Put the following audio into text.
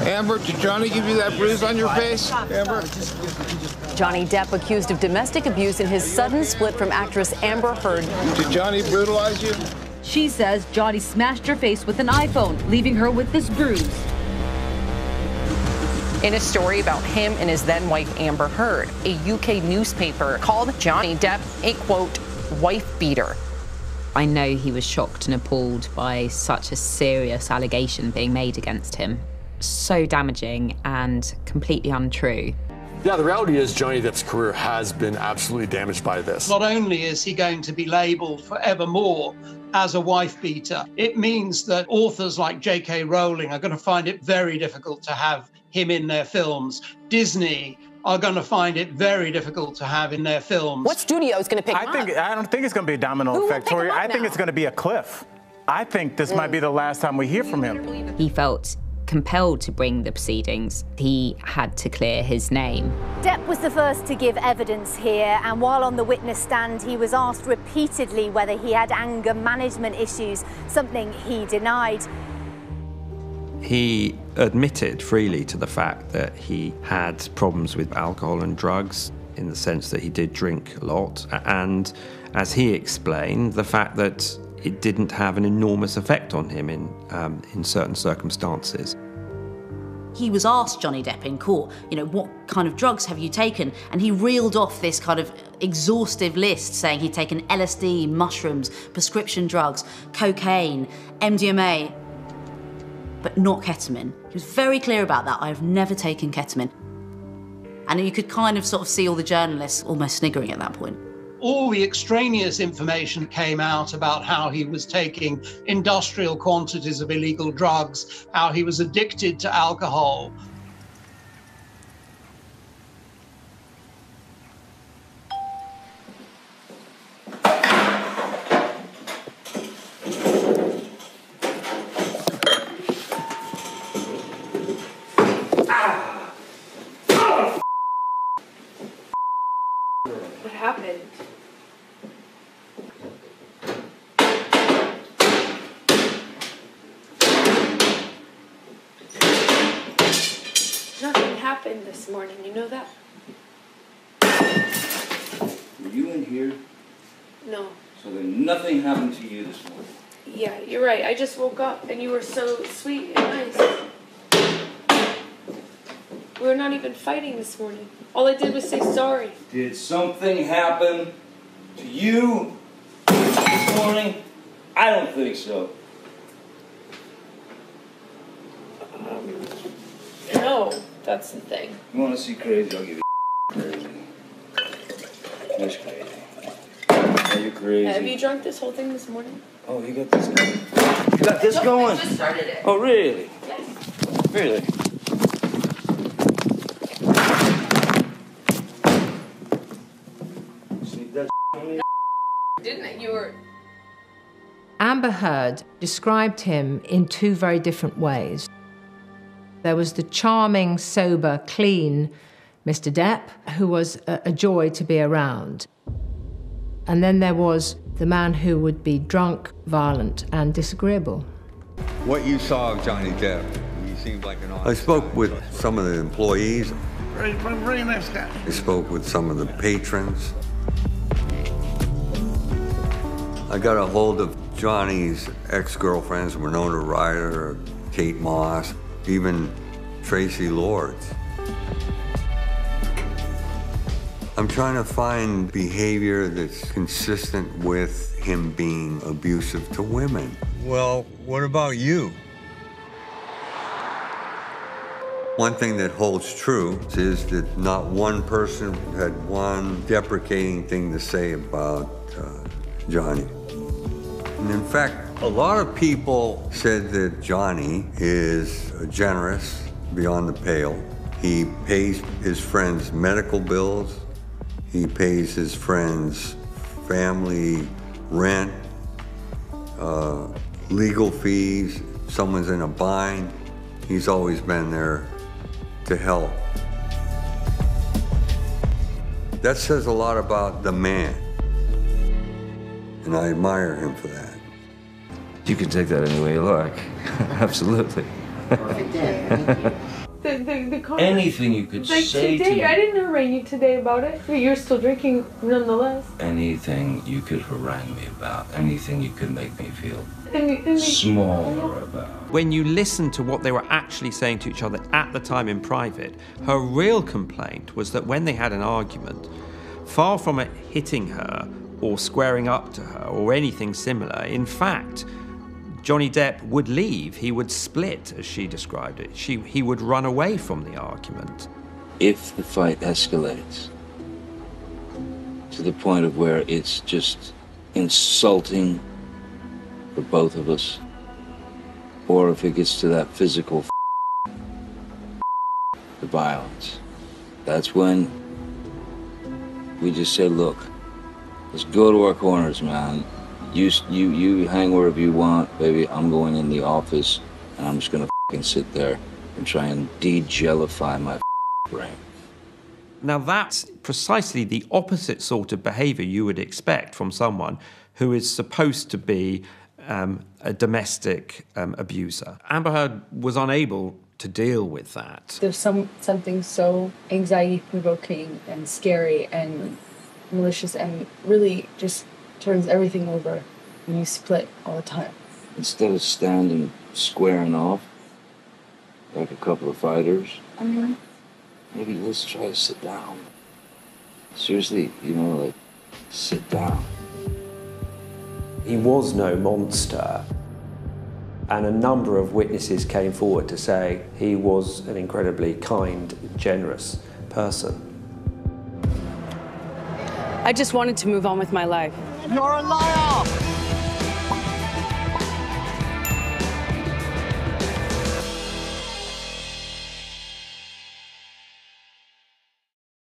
Amber, did Johnny give you that bruise on your face? Amber? Johnny Depp accused of domestic abuse in his sudden split from actress Amber Heard. Did Johnny brutalize you? She says Johnny smashed her face with an iPhone, leaving her with this bruise. In a story about him and his then-wife Amber Heard, a UK newspaper called Johnny Depp a, quote, wife beater. I know he was shocked and appalled by such a serious allegation being made against him. So damaging and completely untrue. Yeah, the reality is Johnny Depp's career has been absolutely damaged by this. Not only is he going to be labelled forevermore as a wife beater, it means that authors like J.K. Rowling are going to find it very difficult to have him in their films. Disney are going to find it very difficult to have in their films. What studio is going to pick him up? I don't think it's going to be a domino effect, Tori. I think it's going to be a cliff. I think this might be the last time we hear from him. He felt compelled to bring the proceedings. He had to clear his name. Depp was the first to give evidence here, and while on the witness stand, he was asked repeatedly whether he had anger management issues, something he denied. He admitted freely to the fact that he had problems with alcohol and drugs, in the sense that he did drink a lot, and as he explained, the fact that it didn't have an enormous effect on him in certain circumstances. He was asked, Johnny Depp, in court, you know, what kind of drugs have you taken? And he reeled off this kind of exhaustive list, saying he'd taken LSD, mushrooms, prescription drugs, cocaine, MDMA, but not ketamine. He was very clear about that. I have never taken ketamine. And you could kind of sort of see all the journalists almost sniggering at that point. All the extraneous information came out about how he was taking industrial quantities of illegal drugs, how he was addicted to alcohol. What happened? Nothing happened this morning, you know that? Were you in here? No. So then nothing happened to you this morning? Yeah, you're right. I just woke up and you were so sweet and nice. We were not even fighting this morning. All I did was say sorry. Did something happen to you this morning? I don't think so. No, that's the thing. You want to see crazy? I'll give you crazy. That's crazy. Are you crazy? Have you drunk this whole thing this morning? Oh, you got this going? You got this going? I just started it. Oh, really? Yes. Really? Sneak that on me? Didn't it? You were... Amber Heard described him in two very different ways. There was the charming, sober, clean Mr. Depp, who was a joy to be around. And then there was the man who would be drunk, violent, and disagreeable. What you saw of Johnny Depp, he seemed like an honest I spoke with some of the employees. Very nice guy. I spoke with some of the patrons. I got a hold of Johnny's ex-girlfriends, Winona Ryder, Kate Moss, even Tracy Lords. I'm trying to find behavior that's consistent with him being abusive to women. Well, what about you? One thing that holds true is that not one person had one deprecating thing to say about Johnny. And in fact, a lot of people said that Johnny is generous, beyond the pale. He pays his friends' medical bills. He pays his friends' family rent, legal fees. Someone's in a bind. He's always been there to help. That says a lot about the man, and I admire him for that. You can take that any way you like. Absolutely. Perfect day. Thank you. The car. Anything you could like say today, to me. I didn't harangue you today about it, but you're still drinking nonetheless. Anything you could harangue me about. Anything you could make me feel And smaller about. When you listen to what they were actually saying to each other at the time in private, her real complaint was that when they had an argument, far from it hitting her or squaring up to her or anything similar, in fact, Johnny Depp would leave. He would split, as she described it. He would run away from the argument. If the fight escalates to the point of where it's just insulting for both of us, or if it gets to that physical the violence, that's when we just say, look, let's go to our corners, man. You hang wherever you want, baby. I'm going in the office, and I'm just gonna sit there and try and de-jellify my brain. Now that's precisely the opposite sort of behaviour you would expect from someone who is supposed to be a domestic abuser. Amber Heard was unable to deal with that. There's something so anxiety-provoking and scary and malicious and really just turns everything over when you split all the time. Instead of standing squaring off like a couple of fighters, maybe let's try to sit down. Seriously, like, sit down. He was no monster, and a number of witnesses came forward to say he was an incredibly kind, generous person. I just wanted to move on with my life. You're a liar!